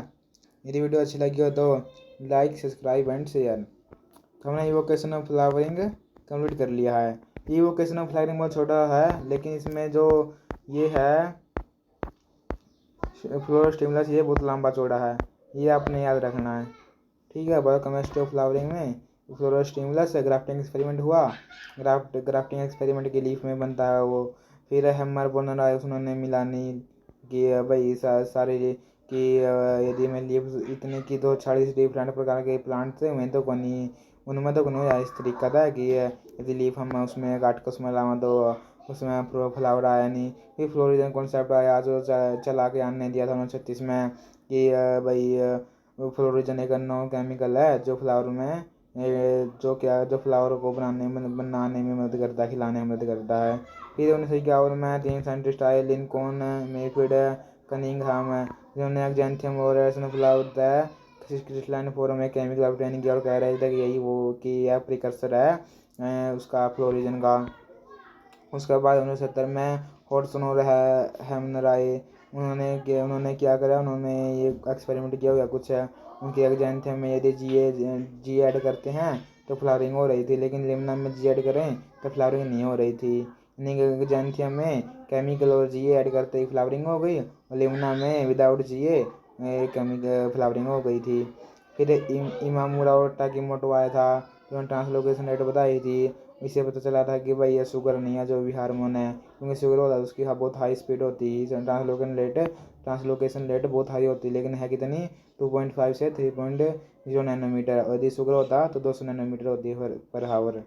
यदि वीडियो अच्छी लगी हो तो लाइक, सब्सक्राइब एंड शेयर। तो हमने इवोकेशन ऑफ फ्लावरिंग कंप्लीट कर लिया है। इवोकेशन ऑफ फ्लावरिंग बहुत छोटा है, लेकिन इसमें जो ये है फ्लोरल स्टिमुलस, ये बहुत लंबा चौड़ा है, ये आपने याद रखना है। ठीक है, बायोकेमिस्ट्री ऑफ फ्लावरिंग में फ्लोरल स्टिमुलस ग्राफ्टिंग एक्सपेरिमेंट हुआ, ग्राफ्टिंग एक्सपेरिमेंट की लीफ में बनता है वो। फिर हैमर बोनर आए, उन्होंने मिलानी कि भाई सारे कि यदि मैं लीफ इतने की तो 40 डिफरेंट प्रकार के प्लांट थे, उनमें तो नहीं आया इस तरीका था कि यदि लीफ हम उसमें काट कर उसमें लावा तो उसमें फ्लावर आया नहीं। फिर फ्लोरिजन कॉन्सेप्ट आया जो चला के आने दिया था 1936 में कि भाई फ्लोरिजन एक नॉन केमिकल है जो फ्लावर में जो फ्लावर को बनाने में मदद करता है, खिलाने में मदद करता है। फिर 1951 में 3 साइंटिस्ट आए, लिंकॉन, मेफिड, कनिंघहाम, जिन्होंने एक्जेंथियम और सनफ्लावर क्रिस्टलाइन फॉर्म में केमिकल ऑब्टेन किया और कह रहे थे कि यही वो कि यह प्रिकर्सर है उसका फ्लोरिजन का। उसके बाद 1970 में हॉटसन और हैमनर आए, उन्होंने क्या करा, उन्होंने ये एक्सपेरिमेंट किया या कुछ है उनके एक्जेंथियम में यदि जी ऐड करते हैं तो फ्लावरिंग हो रही थी, लेकिन लिमना में जी ऐड करें तो फ्लावरिंग नहीं हो रही थी। एक्जेंथियम में केमिकल और जी ऐड करते ही फ्लावरिंग हो गई, और लिमना में विदाउट जी केमिकल फ्लावरिंग हो गई थी। फिर इमामुरा और टाकीमोटो आया था, उन्होंने ट्रांसलोकेशन रेट बताई थी। इससे पता चला था कि भाई ये शुगर नहीं है जो भी हार्मोन है, क्योंकि शुगर होता है उसकी बहुत हाई स्पीड होती है, ट्रांसलोकेशन रेट बहुत हाई होती है, लेकिन है कितनी 2.5 से 3.0 नैनोमीटर, और यदि शुगर होता तो 200 नैनोमीटर होती है पर हावर,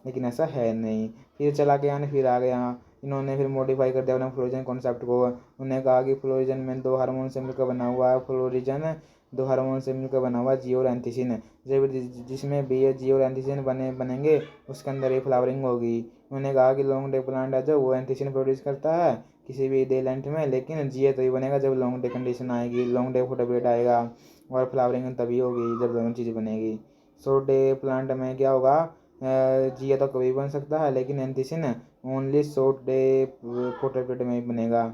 लेकिन ऐसा है नहीं। फिर चला गया ना, फिर आ गया इन्होंने फिर मॉडिफाई कर दिया अपने फ्लोरिजन कॉन्सेप्ट को। उन्होंने कहा कि फ्लोरिजन में 2 हार्मोन से मिलकर बना हुआ है, फ्लोरिजन 2 हार्मोन से मिलकर बना हुआ है, जी और एंथीसिन। जब जिसमें बी एच जी और एंथीसिन बनेंगे उसके अंदर ये फ्लावरिंग होगी। उन्होंने कहा कि लॉन्ग डे प्लांट है जो वो एंथीसिन प्रोड्यूस करता है किसी भी डे लेंथ में, लेकिन जिए तभी बनेगा जब लॉन्ग डे कंडीशन आएगी, लॉन्ग डे फोटोपीरियड आएगा, और फ्लावरिंग तभी होगी जब दोनों चीज़ें बनेगी। शॉर्ट डे प्लांट में क्या होगा, जिया तो कभी बन सकता है लेकिन एंथीसिन ओनली शॉर्ट डे फोटोपीरियड में ही बनेगा।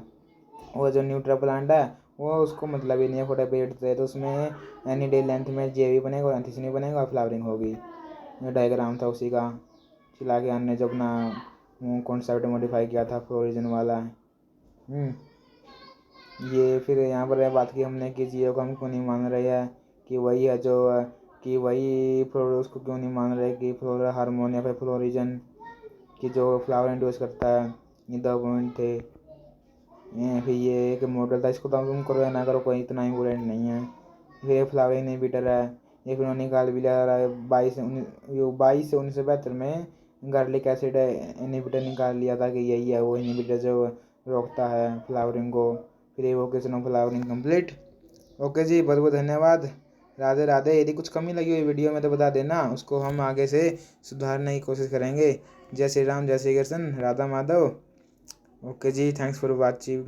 और जो न्यूट्रा प्लांट है वो उसको मतलब ही नहीं है फोटोपीरियड से, तो उसमें एनी डे लेंथ में जिया भी बनेगा और एंथीसिन भी बनेगा और फ्लावरिंग होगी। ये डायग्राम था उसी का, चिला के ने जो अपना कॉन्सेप्ट मॉडिफाई किया था फ्लोरिजन वाला। ये फिर यहाँ पर बात की हमने कि जियो को हम क्यों नहीं मान रहे हैं कि वही है जो कि वही उसको क्यों नहीं मान रहे कि फ्लोरा हार्मोन या फिर फ्लोरिजन की जो फ्लावर इंड्यूस करता है। ये 2 पॉइंट थे। फिर ये एक मॉडल था, इसको तो तुम करो या ना करो कोई इतना इम्पोर्टेंट नहीं है। फिर फ्लावरिंग इनहिबिटर है, ये फिर उन्होंने निकाल भी लिया 22 से 1972 में गार्लिक एसिड इनहिबिटर निकाल लिया था कि यही है वो इनहिबिटर जो रोकता है फ्लावरिंग को। फिर evocation of flowering complete. Okay जी, बहुत बहुत धन्यवाद। राधे राधे। यदि कुछ कमी लगी हुई वीडियो में तो बता देना, उसको हम आगे से सुधारने की कोशिश करेंगे। जय श्री राम, जय श्री कृष्ण, राधा माधव। ओके जी, थैंक्स फॉर वॉचिंग।